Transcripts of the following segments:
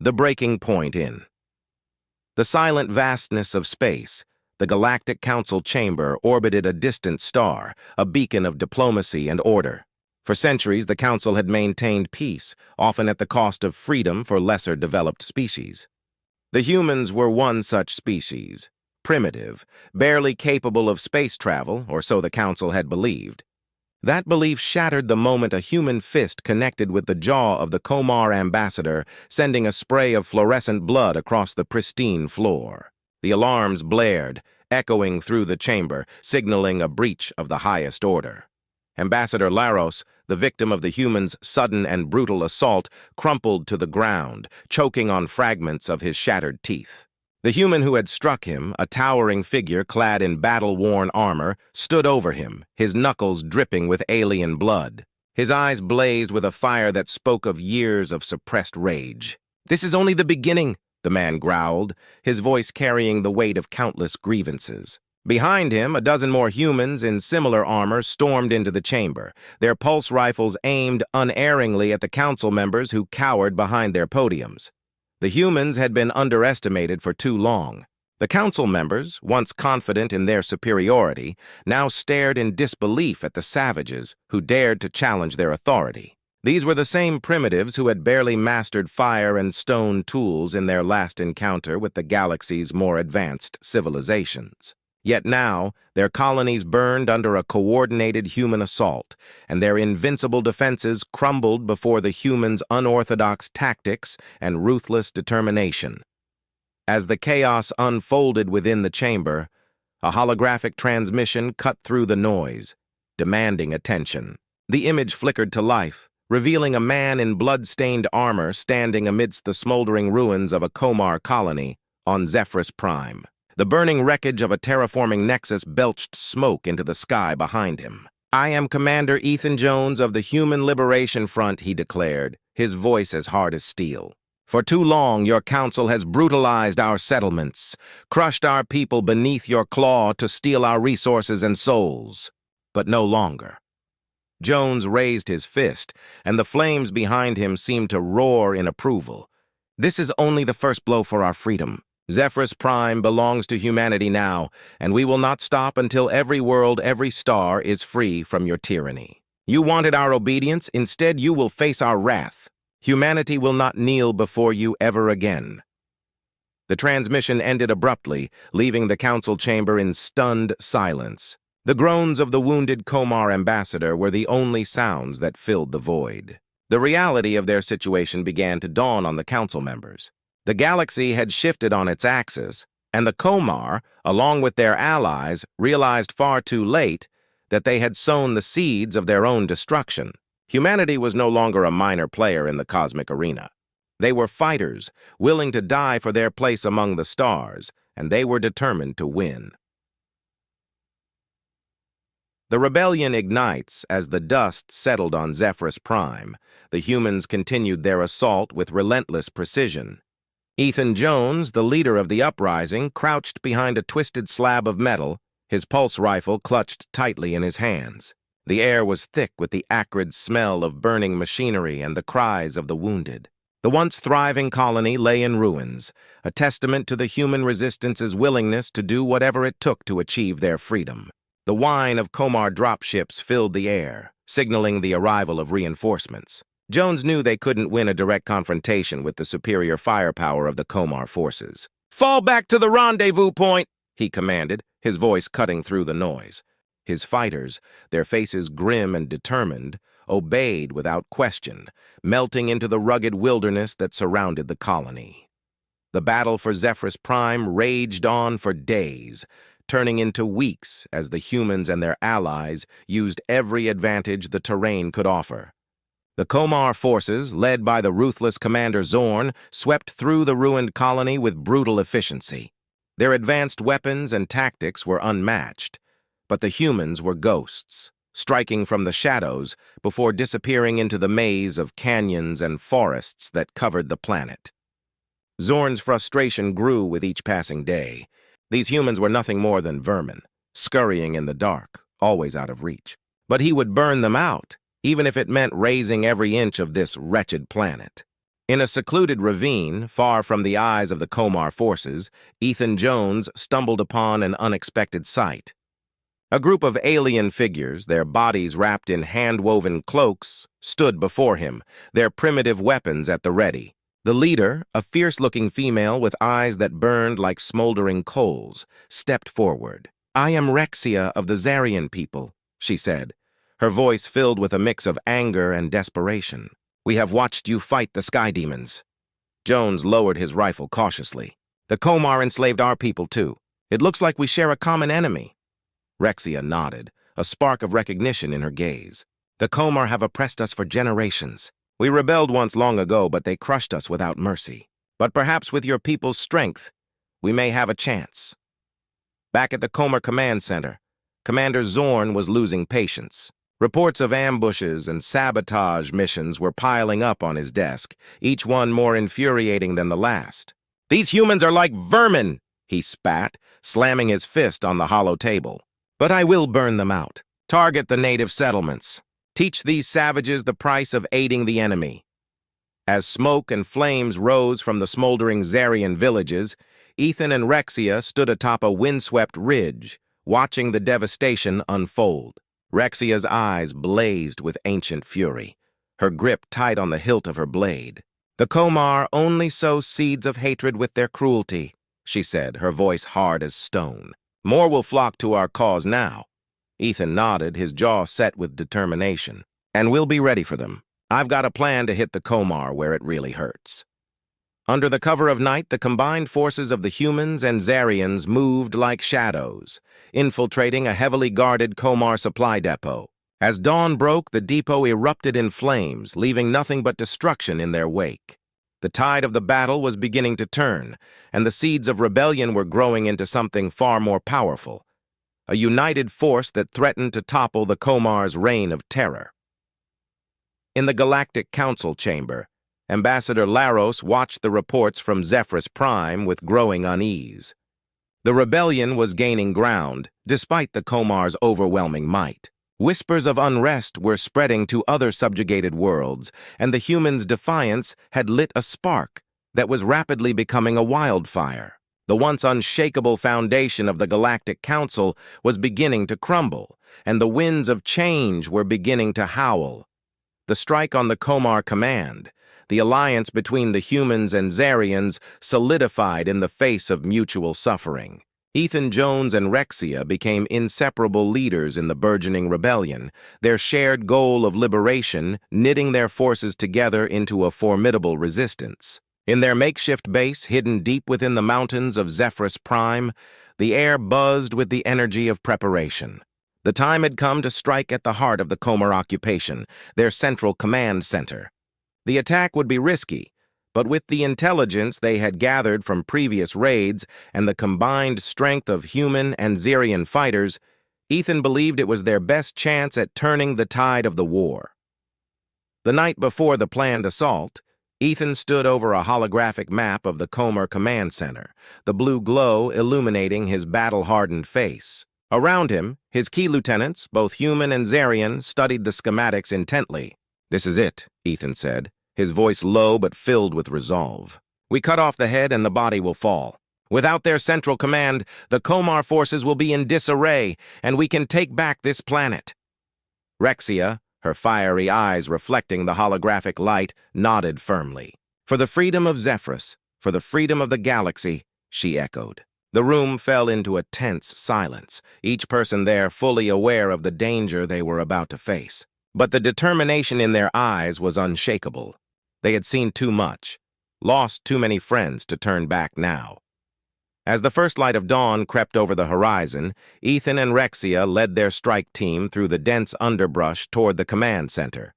The breaking point in. The silent vastness of space, the Galactic Council chamber orbited a distant star, a beacon of diplomacy and order. For centuries, the Council had maintained peace, often at the cost of freedom for lesser-developed species. The humans were one such species, primitive, barely capable of space travel, or so the Council had believed. That belief shattered the moment a human fist connected with the jaw of the Komar ambassador, sending a spray of fluorescent blood across the pristine floor. The alarms blared, echoing through the chamber, signaling a breach of the highest order. Ambassador Laros, the victim of the humans' sudden and brutal assault, crumpled to the ground, choking on fragments of his shattered teeth. The human who had struck him, a towering figure clad in battle-worn armor, stood over him, his knuckles dripping with alien blood. His eyes blazed with a fire that spoke of years of suppressed rage. "This is only the beginning," the man growled, his voice carrying the weight of countless grievances. Behind him, a dozen more humans in similar armor stormed into the chamber, their pulse rifles aimed unerringly at the council members who cowered behind their podiums. The humans had been underestimated for too long. The council members, once confident in their superiority, now stared in disbelief at the savages who dared to challenge their authority. These were the same primitives who had barely mastered fire and stone tools in their last encounter with the galaxy's more advanced civilizations. Yet now, their colonies burned under a coordinated human assault, and their invincible defenses crumbled before the humans' unorthodox tactics and ruthless determination. As the chaos unfolded within the chamber, a holographic transmission cut through the noise, demanding attention. The image flickered to life, revealing a man in blood-stained armor standing amidst the smoldering ruins of a Komar colony on Zephyrus Prime. The burning wreckage of a terraforming nexus belched smoke into the sky behind him. "I am Commander Ethan Jones of the Human Liberation Front," he declared, his voice as hard as steel. "For too long, your council has brutalized our settlements, crushed our people beneath your claw to steal our resources and souls. But no longer." Jones raised his fist, and the flames behind him seemed to roar in approval. "This is only the first blow for our freedom. Zephyrus Prime belongs to humanity now, and we will not stop until every world, every star is free from your tyranny. You wanted our obedience, instead you will face our wrath. Humanity will not kneel before you ever again." The transmission ended abruptly, leaving the council chamber in stunned silence. The groans of the wounded Komar ambassador were the only sounds that filled the void. The reality of their situation began to dawn on the council members. The galaxy had shifted on its axis, and the Komar, along with their allies, realized far too late that they had sown the seeds of their own destruction. Humanity was no longer a minor player in the cosmic arena. They were fighters, willing to die for their place among the stars, and they were determined to win. The rebellion ignites as the dust settled on Zephyrus Prime. The humans continued their assault with relentless precision. Ethan Jones, the leader of the uprising, crouched behind a twisted slab of metal, his pulse rifle clutched tightly in his hands. The air was thick with the acrid smell of burning machinery and the cries of the wounded. The once thriving colony lay in ruins, a testament to the human resistance's willingness to do whatever it took to achieve their freedom. The whine of Komar dropships filled the air, signaling the arrival of reinforcements. Jones knew they couldn't win a direct confrontation with the superior firepower of the Komar forces. "Fall back to the rendezvous point," he commanded, his voice cutting through the noise. His fighters, their faces grim and determined, obeyed without question, melting into the rugged wilderness that surrounded the colony. The battle for Zephyrus Prime raged on for days, turning into weeks as the humans and their allies used every advantage the terrain could offer. The Komar forces, led by the ruthless Commander Zorn, swept through the ruined colony with brutal efficiency. Their advanced weapons and tactics were unmatched, but the humans were ghosts, striking from the shadows before disappearing into the maze of canyons and forests that covered the planet. Zorn's frustration grew with each passing day. These humans were nothing more than vermin, scurrying in the dark, always out of reach. But he would burn them out, even if it meant razing every inch of this wretched planet. In a secluded ravine, far from the eyes of the Komar forces, Ethan Jones stumbled upon an unexpected sight. A group of alien figures, their bodies wrapped in hand-woven cloaks, stood before him, their primitive weapons at the ready. The leader, a fierce-looking female with eyes that burned like smoldering coals, stepped forward. "I am Rexia of the Zarian people," she said, her voice filled with a mix of anger and desperation. "We have watched you fight the sky demons." Jones lowered his rifle cautiously. "The Komar enslaved our people, too. It looks like we share a common enemy." Rexia nodded, a spark of recognition in her gaze. "The Komar have oppressed us for generations. We rebelled once long ago, but they crushed us without mercy. But perhaps with your people's strength, we may have a chance." Back at the Komar Command Center, Commander Zorn was losing patience. Reports of ambushes and sabotage missions were piling up on his desk, each one more infuriating than the last. "These humans are like vermin," he spat, slamming his fist on the hollow table. "But I will burn them out. Target the native settlements. Teach these savages the price of aiding the enemy." As smoke and flames rose from the smoldering Zarian villages, Ethan and Rexia stood atop a windswept ridge, watching the devastation unfold. Rexia's eyes blazed with ancient fury, her grip tight on the hilt of her blade. "The Komar only sow seeds of hatred with their cruelty," she said, her voice hard as stone. "More will flock to our cause now." Ethan nodded, his jaw set with determination. "And we'll be ready for them. I've got a plan to hit the Komar where it really hurts." Under the cover of night, the combined forces of the humans and Zarians moved like shadows, infiltrating a heavily guarded Komar supply depot. As dawn broke, the depot erupted in flames, leaving nothing but destruction in their wake. The tide of the battle was beginning to turn, and the seeds of rebellion were growing into something far more powerful, a united force that threatened to topple the Komar's reign of terror. In the Galactic Council chamber, Ambassador Laros watched the reports from Zephyrus Prime with growing unease. The rebellion was gaining ground, despite the Komar's overwhelming might. Whispers of unrest were spreading to other subjugated worlds, and the humans' defiance had lit a spark that was rapidly becoming a wildfire. The once unshakable foundation of the Galactic Council was beginning to crumble, and the winds of change were beginning to howl. The strike on the Komar command, the alliance between the humans and Zarians, solidified in the face of mutual suffering. Ethan Jones and Rexia became inseparable leaders in the burgeoning rebellion, their shared goal of liberation knitting their forces together into a formidable resistance. In their makeshift base, hidden deep within the mountains of Zephyrus Prime, the air buzzed with the energy of preparation. The time had come to strike at the heart of the Komar occupation, their central command center. The attack would be risky, but with the intelligence they had gathered from previous raids and the combined strength of human and Zarian fighters, Ethan believed it was their best chance at turning the tide of the war. The night before the planned assault, Ethan stood over a holographic map of the Komar Command Center, the blue glow illuminating his battle-hardened face. Around him, his key lieutenants, both human and Zarian, studied the schematics intently. "This is it," Ethan said, his voice low but filled with resolve. "We cut off the head and the body will fall. Without their central command, the Komar forces will be in disarray, and we can take back this planet." Rexia, her fiery eyes reflecting the holographic light, nodded firmly. "For the freedom of Zephyrus, for the freedom of the galaxy," she echoed. The room fell into a tense silence, each person there fully aware of the danger they were about to face. But the determination in their eyes was unshakable. They had seen too much, lost too many friends to turn back now. As the first light of dawn crept over the horizon, Ethan and Rexia led their strike team through the dense underbrush toward the command center.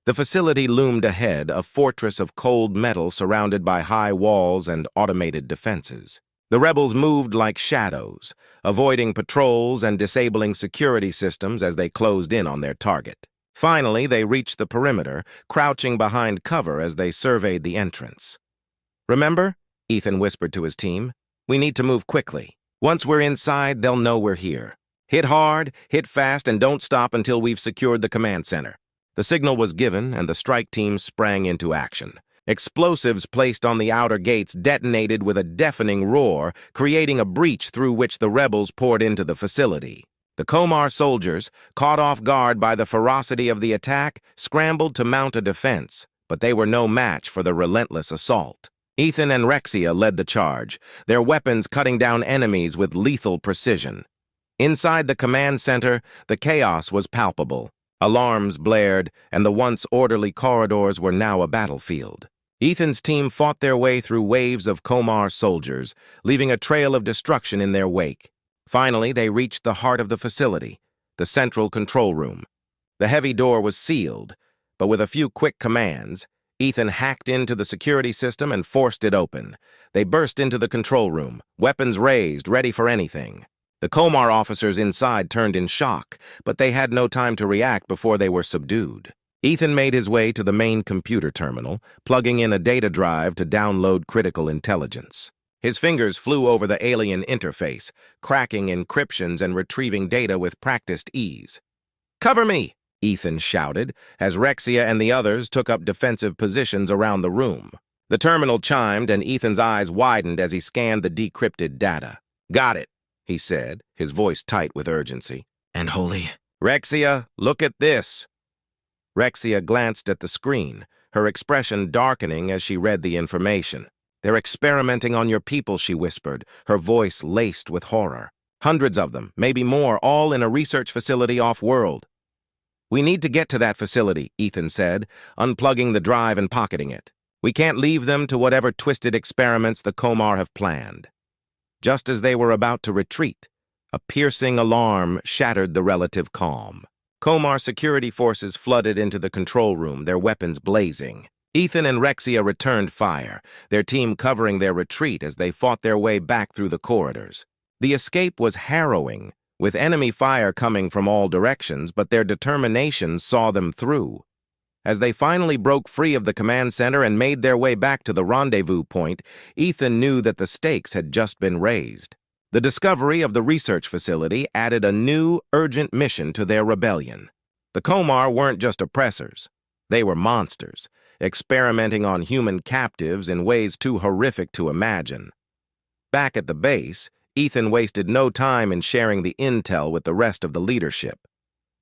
The facility loomed ahead, a fortress of cold metal surrounded by high walls and automated defenses. The rebels moved like shadows, avoiding patrols and disabling security systems as they closed in on their target. Finally, they reached the perimeter, crouching behind cover as they surveyed the entrance. "Remember?" Ethan whispered to his team. "We need to move quickly. Once we're inside, they'll know we're here. Hit hard, hit fast, and don't stop until we've secured the command center." The signal was given, and the strike team sprang into action. Explosives placed on the outer gates detonated with a deafening roar, creating a breach through which the rebels poured into the facility. The Komar soldiers, caught off guard by the ferocity of the attack, scrambled to mount a defense, but they were no match for the relentless assault. Ethan and Rexia led the charge, their weapons cutting down enemies with lethal precision. Inside the command center, the chaos was palpable. Alarms blared, and the once orderly corridors were now a battlefield. Ethan's team fought their way through waves of Komar soldiers, leaving a trail of destruction in their wake. Finally, they reached the heart of the facility, the central control room. The heavy door was sealed, but with a few quick commands, Ethan hacked into the security system and forced it open. They burst into the control room, weapons raised, ready for anything. The Komar officers inside turned in shock, but they had no time to react before they were subdued. Ethan made his way to the main computer terminal, plugging in a data drive to download critical intelligence. His fingers flew over the alien interface, cracking encryptions and retrieving data with practiced ease. "Cover me!" Ethan shouted, as Rexia and the others took up defensive positions around the room. The terminal chimed, and Ethan's eyes widened as he scanned the decrypted data. "Got it," he said, his voice tight with urgency. "And holy." "Rexia, look at this." Rexia glanced at the screen, her expression darkening as she read the information. "They're experimenting on your people," she whispered, her voice laced with horror. "Hundreds of them, maybe more, all in a research facility off-world." "We need to get to that facility," Ethan said, unplugging the drive and pocketing it. "We can't leave them to whatever twisted experiments the Komar have planned." Just as they were about to retreat, a piercing alarm shattered the relative calm. Komar security forces flooded into the control room, their weapons blazing. Ethan and Rexia returned fire, their team covering their retreat as they fought their way back through the corridors. The escape was harrowing, with enemy fire coming from all directions, but their determination saw them through. As they finally broke free of the command center and made their way back to the rendezvous point, Ethan knew that the stakes had just been raised. The discovery of the research facility added a new, urgent mission to their rebellion. The Komar weren't just oppressors. They were monsters, experimenting on human captives in ways too horrific to imagine. Back at the base, Ethan wasted no time in sharing the intel with the rest of the leadership.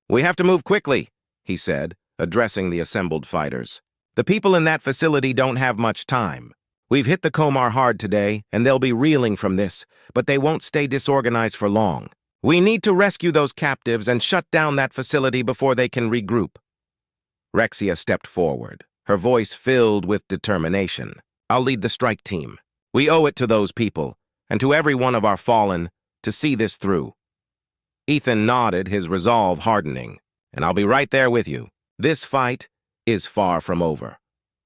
"We have to move quickly," he said, addressing the assembled fighters. "The people in that facility don't have much time. We've hit the Komar hard today, and they'll be reeling from this, but they won't stay disorganized for long. We need to rescue those captives and shut down that facility before they can regroup." Rexia stepped forward, her voice filled with determination. "I'll lead the strike team. We owe it to those people, and to every one of our fallen, to see this through." Ethan nodded, his resolve hardening. "And I'll be right there with you. This fight is far from over."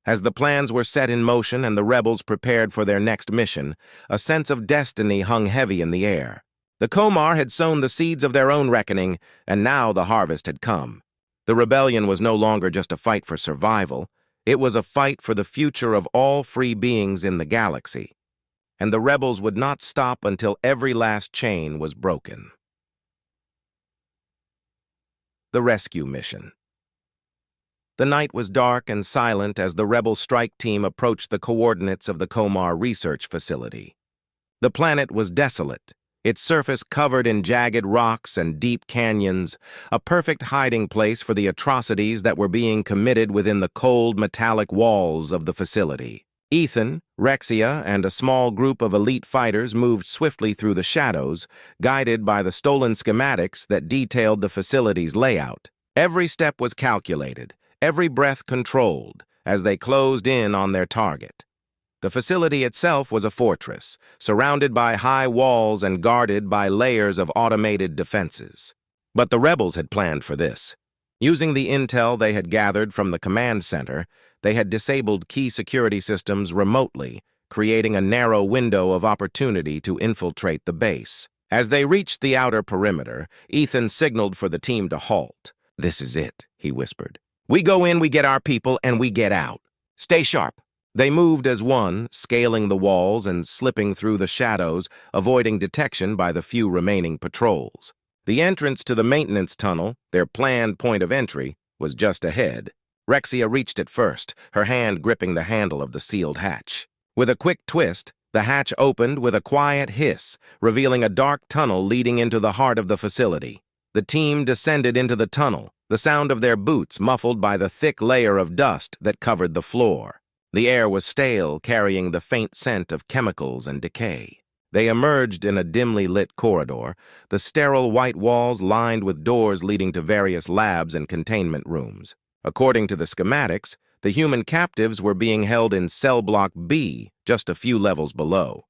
As the plans were set in motion and the rebels prepared for their next mission, a sense of destiny hung heavy in the air. The Komar had sown the seeds of their own reckoning, and now the harvest had come. The rebellion was no longer just a fight for survival. It was a fight for the future of all free beings in the galaxy. And the rebels would not stop until every last chain was broken. The rescue mission. The night was dark and silent as the rebel strike team approached the coordinates of the Komar research facility. The planet was desolate, its surface covered in jagged rocks and deep canyons, a perfect hiding place for the atrocities that were being committed within the cold, metallic walls of the facility. Ethan, Rexia, and a small group of elite fighters moved swiftly through the shadows, guided by the stolen schematics that detailed the facility's layout. Every step was calculated, every breath controlled, as they closed in on their target. The facility itself was a fortress, surrounded by high walls and guarded by layers of automated defenses. But the rebels had planned for this. Using the intel they had gathered from the command center, they had disabled key security systems remotely, creating a narrow window of opportunity to infiltrate the base. As they reached the outer perimeter, Ethan signaled for the team to halt. "This is it," he whispered. "We go in, we get our people, and we get out. Stay sharp." They moved as one, scaling the walls and slipping through the shadows, avoiding detection by the few remaining patrols. The entrance to the maintenance tunnel, their planned point of entry, was just ahead. Rexia reached it first, her hand gripping the handle of the sealed hatch. With a quick twist, the hatch opened with a quiet hiss, revealing a dark tunnel leading into the heart of the facility. The team descended into the tunnel, the sound of their boots muffled by the thick layer of dust that covered the floor. The air was stale, carrying the faint scent of chemicals and decay. They emerged in a dimly lit corridor, the sterile white walls lined with doors leading to various labs and containment rooms. According to the schematics, the human captives were being held in Cell Block B, just a few levels below.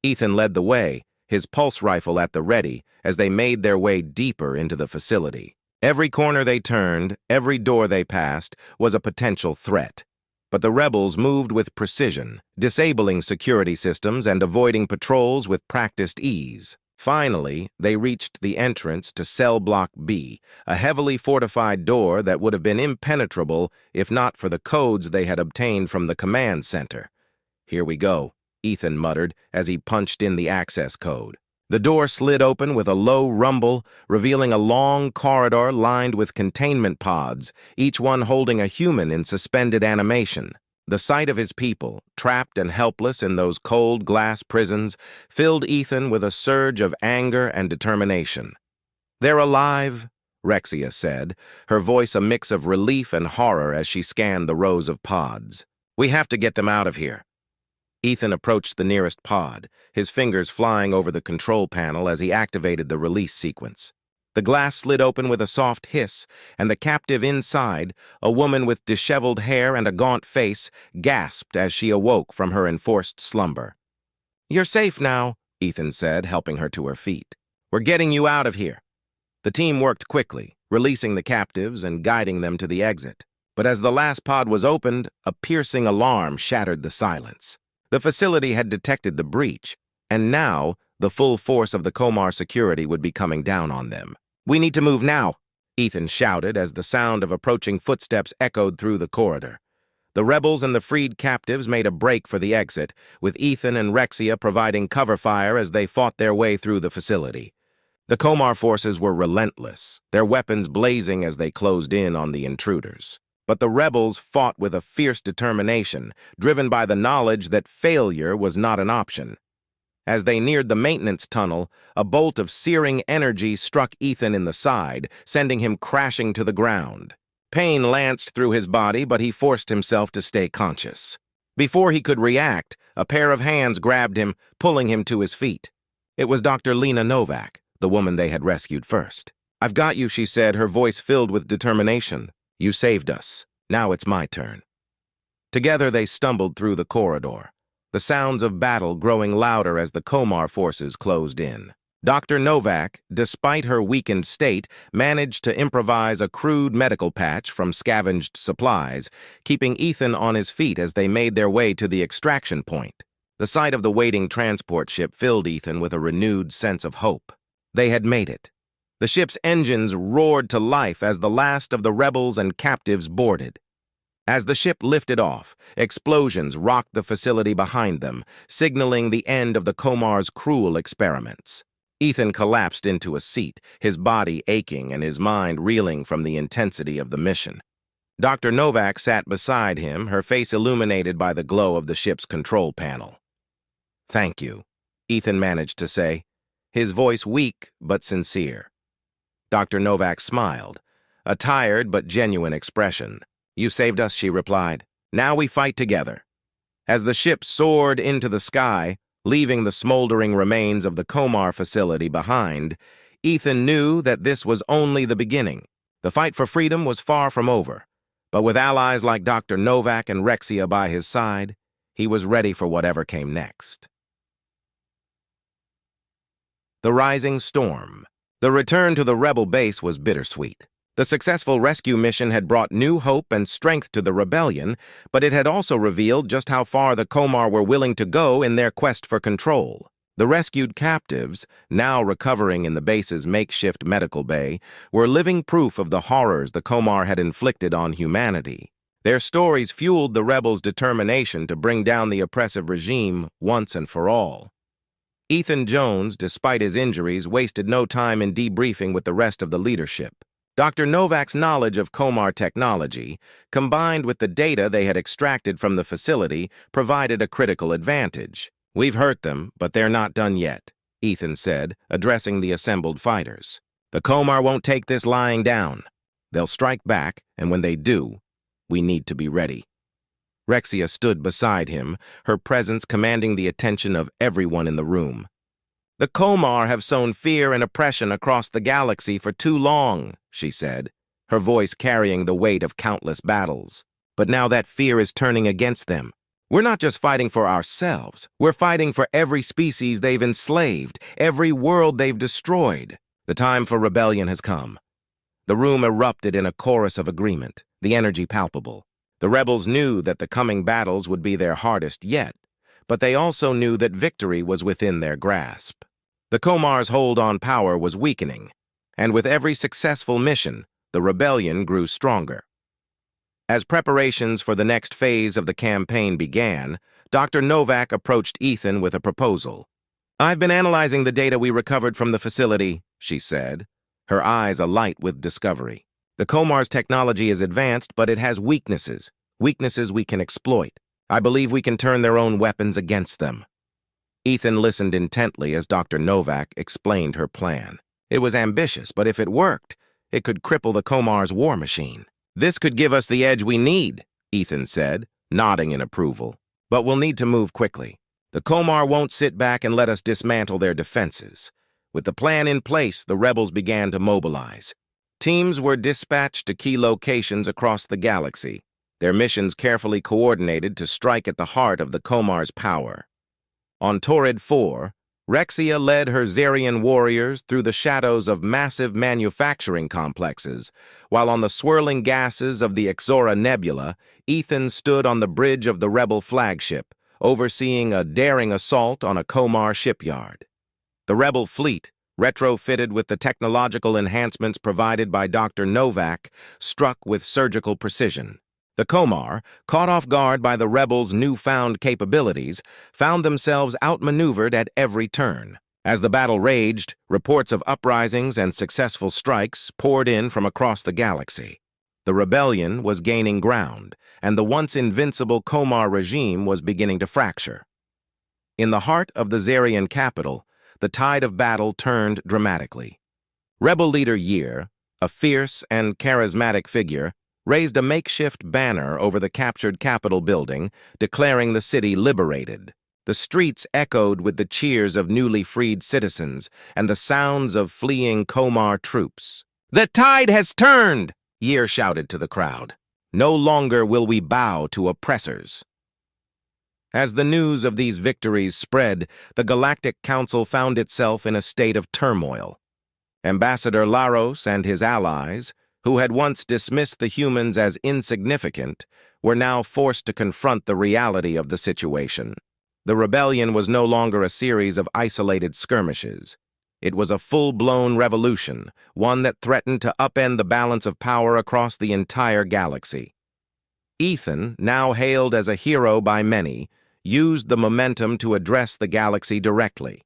Ethan led the way, his pulse rifle at the ready, as they made their way deeper into the facility. Every corner they turned, every door they passed, was a potential threat. But the rebels moved with precision, disabling security systems and avoiding patrols with practiced ease. Finally, they reached the entrance to Cell Block B, a heavily fortified door that would have been impenetrable if not for the codes they had obtained from the command center. "Here we go," Ethan muttered as he punched in the access code. The door slid open with a low rumble, revealing a long corridor lined with containment pods, each one holding a human in suspended animation. The sight of his people, trapped and helpless in those cold glass prisons, filled Ethan with a surge of anger and determination. "They're alive," Rexia said, her voice a mix of relief and horror as she scanned the rows of pods. "We have to get them out of here." Ethan approached the nearest pod, his fingers flying over the control panel as he activated the release sequence. The glass slid open with a soft hiss, and the captive inside, a woman with disheveled hair and a gaunt face, gasped as she awoke from her enforced slumber. "You're safe now," Ethan said, helping her to her feet. "We're getting you out of here." The team worked quickly, releasing the captives and guiding them to the exit. But as the last pod was opened, a piercing alarm shattered the silence. The facility had detected the breach, and now the full force of the Komar security would be coming down on them. "We need to move now," Ethan shouted as the sound of approaching footsteps echoed through the corridor. The rebels and the freed captives made a break for the exit, with Ethan and Rexia providing cover fire as they fought their way through the facility. The Komar forces were relentless, their weapons blazing as they closed in on the intruders. But the rebels fought with a fierce determination, driven by the knowledge that failure was not an option. As they neared the maintenance tunnel, a bolt of searing energy struck Ethan in the side, sending him crashing to the ground. Pain lanced through his body, but he forced himself to stay conscious. Before he could react, a pair of hands grabbed him, pulling him to his feet. It was Dr. Lena Novak, the woman they had rescued first. "I've got you," she said, her voice filled with determination. "You saved us. Now it's my turn." Together they stumbled through the corridor, the sounds of battle growing louder as the Komar forces closed in. Dr. Novak, despite her weakened state, managed to improvise a crude medical patch from scavenged supplies, keeping Ethan on his feet as they made their way to the extraction point. The sight of the waiting transport ship filled Ethan with a renewed sense of hope. They had made it. The ship's engines roared to life as the last of the rebels and captives boarded. As the ship lifted off, explosions rocked the facility behind them, signaling the end of the Komar's cruel experiments. Ethan collapsed into a seat, his body aching and his mind reeling from the intensity of the mission. Dr. Novak sat beside him, her face illuminated by the glow of the ship's control panel. "Thank you," Ethan managed to say, his voice weak but sincere. Dr. Novak smiled, a tired but genuine expression. "You saved us," she replied. "Now we fight together." As the ship soared into the sky, leaving the smoldering remains of the Komar facility behind, Ethan knew that this was only the beginning. The fight for freedom was far from over, but with allies like Dr. Novak and Rexia by his side, he was ready for whatever came next. The rising storm. The return to the rebel base was bittersweet. The successful rescue mission had brought new hope and strength to the rebellion, but it had also revealed just how far the Komar were willing to go in their quest for control. The rescued captives, now recovering in the base's makeshift medical bay, were living proof of the horrors the Komar had inflicted on humanity. Their stories fueled the rebels' determination to bring down the oppressive regime once and for all. Ethan Jones, despite his injuries, wasted no time in debriefing with the rest of the leadership. Dr. Novak's knowledge of Komar technology, combined with the data they had extracted from the facility, provided a critical advantage. "We've hurt them, but they're not done yet," Ethan said, addressing the assembled fighters. "The Komar won't take this lying down. They'll strike back, and when they do, we need to be ready." Rexia stood beside him, her presence commanding the attention of everyone in the room. "The Komar have sown fear and oppression across the galaxy for too long," she said, her voice carrying the weight of countless battles. "But now that fear is turning against them. We're not just fighting for ourselves. We're fighting for every species they've enslaved, every world they've destroyed. The time for rebellion has come." The room erupted in a chorus of agreement, the energy palpable. The rebels knew that the coming battles would be their hardest yet, but they also knew that victory was within their grasp. The Komar's hold on power was weakening, and with every successful mission, the rebellion grew stronger. As preparations for the next phase of the campaign began, Dr. Novak approached Ethan with a proposal. "I've been analyzing the data we recovered from the facility," she said, her eyes alight with discovery. "The Komar's technology is advanced, but it has weaknesses we can exploit. I believe we can turn their own weapons against them." Ethan listened intently as Dr. Novak explained her plan. It was ambitious, but if it worked, it could cripple the Komar's war machine. "This could give us the edge we need," Ethan said, nodding in approval. "But we'll need to move quickly. The Komar won't sit back and let us dismantle their defenses." With the plan in place, the rebels began to mobilize. Teams were dispatched to key locations across the galaxy, their missions carefully coordinated to strike at the heart of the Komar's power. On Torrid 4, Rexia led her Zarian warriors through the shadows of massive manufacturing complexes, while on the swirling gases of the Exora Nebula, Ethan stood on the bridge of the rebel flagship, overseeing a daring assault on a Komar shipyard. The rebel fleet, retrofitted with the technological enhancements provided by Dr. Novak, struck with surgical precision. The Komar, caught off guard by the rebels' newfound capabilities, found themselves outmaneuvered at every turn. As the battle raged, reports of uprisings and successful strikes poured in from across the galaxy. The rebellion was gaining ground, and the once invincible Komar regime was beginning to fracture. In the heart of the Zarian capital, the tide of battle turned dramatically. Rebel leader Yer, a fierce and charismatic figure, raised a makeshift banner over the captured Capitol building, declaring the city liberated. The streets echoed with the cheers of newly freed citizens and the sounds of fleeing Komar troops. "The tide has turned!" Yer shouted to the crowd. "No longer will we bow to oppressors." As the news of these victories spread, the Galactic Council found itself in a state of turmoil. Ambassador Laros and his allies, who had once dismissed the humans as insignificant, were now forced to confront the reality of the situation. The rebellion was no longer a series of isolated skirmishes. It was a full-blown revolution, one that threatened to upend the balance of power across the entire galaxy. Ethan, now hailed as a hero by many, used the momentum to address the galaxy directly.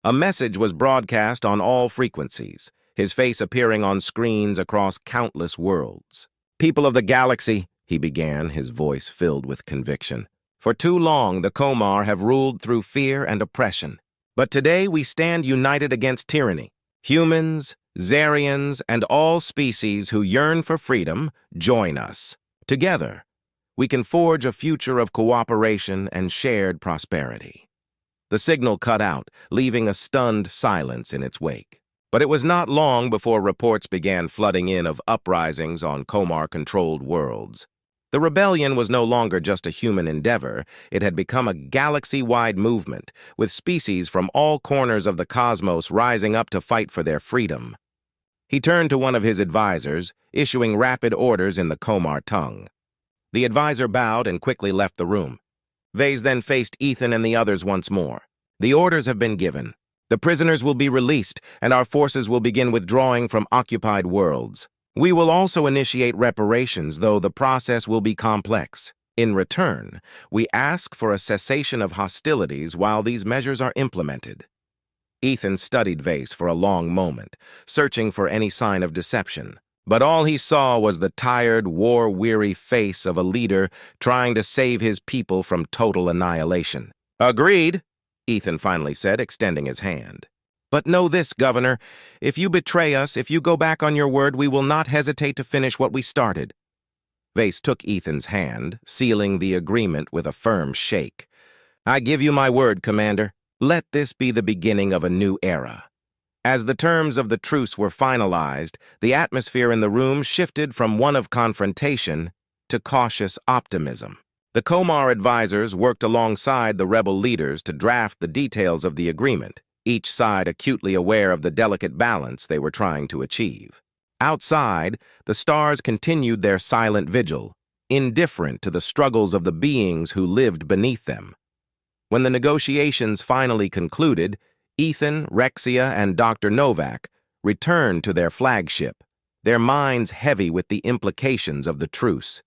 A message was broadcast on all frequencies, his face appearing on screens across countless worlds. "People of the galaxy," he began, his voice filled with conviction. "For too long, the Komar have ruled through fear and oppression. But today we stand united against tyranny. Humans, Zarians, and all species who yearn for freedom, join us. Together, we can forge a future of cooperation and shared prosperity." The signal cut out, leaving a stunned silence in its wake. But it was not long before reports began flooding in of uprisings on Komar-controlled worlds. The rebellion was no longer just a human endeavor, it had become a galaxy-wide movement, with species from all corners of the cosmos rising up to fight for their freedom. He turned to one of his advisors, issuing rapid orders in the Komar tongue. The advisor bowed and quickly left the room. Vase then faced Ethan and the others once more. "The orders have been given. The prisoners will be released, and our forces will begin withdrawing from occupied worlds. We will also initiate reparations, though the process will be complex. In return, we ask for a cessation of hostilities while these measures are implemented." Ethan studied Vase for a long moment, searching for any sign of deception, But all he saw was the tired, war-weary face of a leader trying to save his people from total annihilation. "Agreed," Ethan finally said, extending his hand. "But know this, Governor. If you betray us, if you go back on your word, we will not hesitate to finish what we started." Vase took Ethan's hand, sealing the agreement with a firm shake. "I give you my word, Commander. Let this be the beginning of a new era." As the terms of the truce were finalized, the atmosphere in the room shifted from one of confrontation to cautious optimism. The Komar advisors worked alongside the rebel leaders to draft the details of the agreement, each side acutely aware of the delicate balance they were trying to achieve. Outside, the stars continued their silent vigil, indifferent to the struggles of the beings who lived beneath them. When the negotiations finally concluded, Ethan, Rexia, and Dr. Novak returned to their flagship, their minds heavy with the implications of the truce.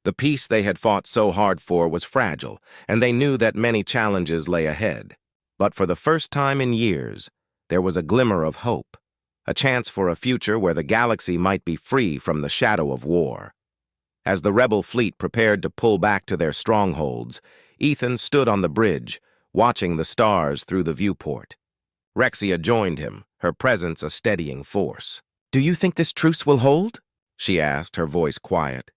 The peace they had fought so hard for was fragile, and they knew that many challenges lay ahead. But for the first time in years, there was a glimmer of hope, a chance for a future where the galaxy might be free from the shadow of war. As the rebel fleet prepared to pull back to their strongholds, Ethan stood on the bridge, watching the stars through the viewport. Rexia joined him, her presence a steadying force. "Do you think this truce will hold?" she asked, her voice quiet.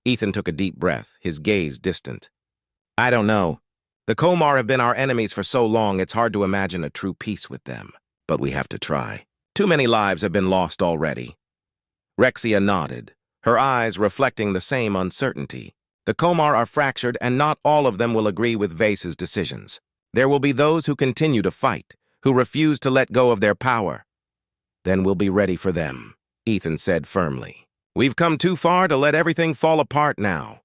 Ethan took a deep breath, his gaze distant. "I don't know. The Komar have been our enemies for so long, it's hard to imagine a true peace with them. But we have to try. Too many lives have been lost already." Rexia nodded, her eyes reflecting the same uncertainty. The Komar are fractured, and not all of them will agree with Vase's decisions. There will be those who continue to fight, who refuse to let go of their power. "Then we'll be ready for them," Ethan said firmly. "We've come too far to let everything fall apart now."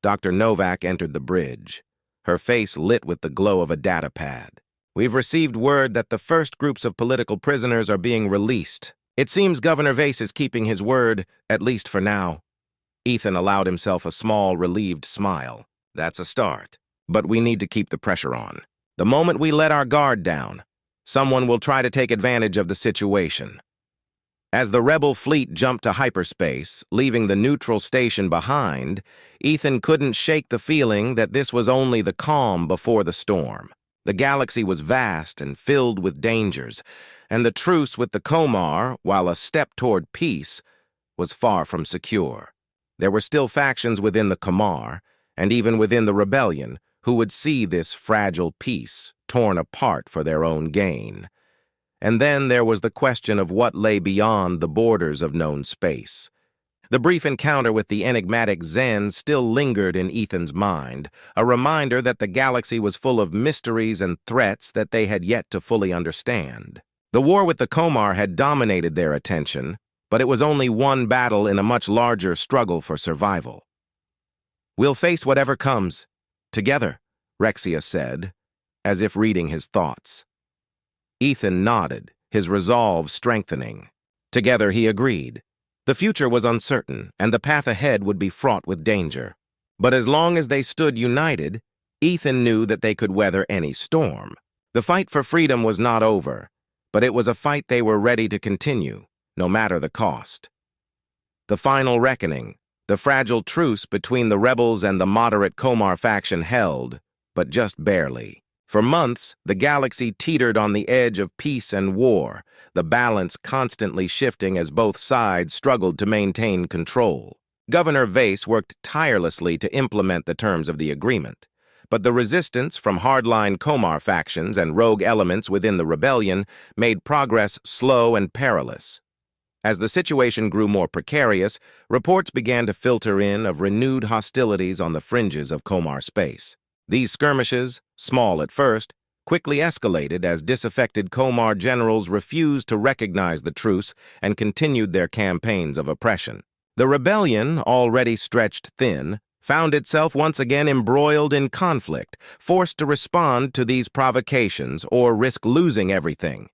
Dr. Novak entered the bridge, her face lit with the glow of a data pad. "We've received word that the first groups of political prisoners are being released. It seems Governor Vase is keeping his word, at least for now." Ethan allowed himself a small, relieved smile. "That's a start. But we need to keep the pressure on. The moment we let our guard down, someone will try to take advantage of the situation." As the rebel fleet jumped to hyperspace, leaving the neutral station behind, Ethan couldn't shake the feeling that this was only the calm before the storm. The galaxy was vast and filled with dangers, and the truce with the Komar, while a step toward peace, was far from secure. There were still factions within the Komar, and even within the rebellion, who would see this fragile peace torn apart for their own gain. And then there was the question of what lay beyond the borders of known space. The brief encounter with the enigmatic Zen still lingered in Ethan's mind, a reminder that the galaxy was full of mysteries and threats that they had yet to fully understand. The war with the Komar had dominated their attention, but it was only one battle in a much larger struggle for survival. "We'll face whatever comes, together," Rexia said, as if reading his thoughts. Ethan nodded, his resolve strengthening. Together he agreed. The future was uncertain, and the path ahead would be fraught with danger. But as long as they stood united, Ethan knew that they could weather any storm. The fight for freedom was not over, but it was a fight they were ready to continue, no matter the cost. The final reckoning, the fragile truce between the rebels and the moderate Komar faction held, but just barely. For months, the galaxy teetered on the edge of peace and war, the balance constantly shifting as both sides struggled to maintain control. Governor Vase worked tirelessly to implement the terms of the agreement, but the resistance from hardline Komar factions and rogue elements within the rebellion made progress slow and perilous. As the situation grew more precarious, reports began to filter in of renewed hostilities on the fringes of Komar space. These skirmishes, small at first, quickly escalated as disaffected Komar generals refused to recognize the truce and continued their campaigns of oppression. The rebellion, already stretched thin, found itself once again embroiled in conflict, forced to respond to these provocations or risk losing everything.